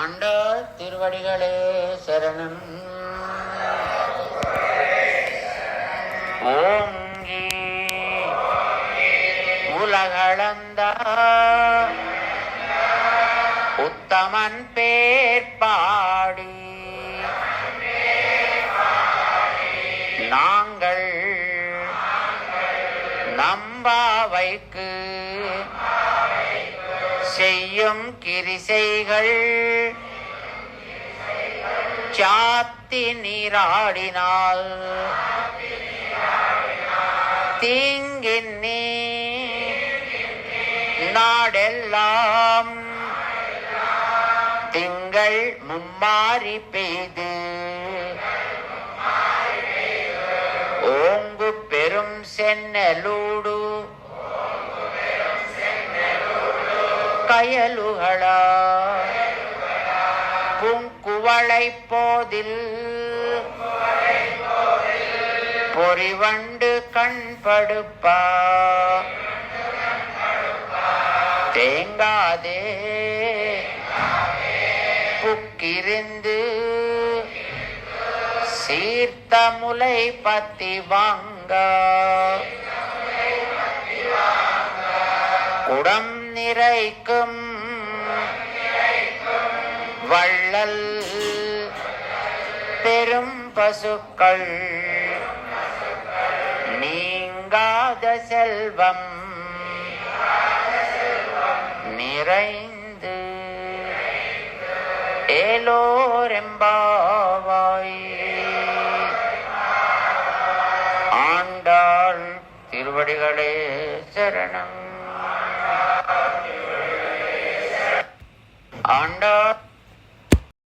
ஆண்டாள் திருவடிகளே சரணம். ஓங்கி உலகளந்த உத்தமன் பேர் பாடி நாங்கள் நம்பாவைக்கு செய்யும் கிரிசைகள் சாத்தி நீராடினால் தீங்கின்னி நாடெல்லாம் திங்கள் மும்மாறி பெய்து ஓங்கு பெரும் சென்னலூடு கயலுகளா பூங்குவளை போதில் பொறிவண்டு கண்படுப்பா தேங்காதே புக்கிருந்து சீர்த்த முலை பத்தி வாங்க குடம் நிறைக்கும் வள்ளல் பெரும் பசுக்கள் நீங்காத செல்வம் நிறைந்து ஏலோரெம்பாவாய். ஆண்டாள் திருவடிகளே சரணம். ஆண்டாள்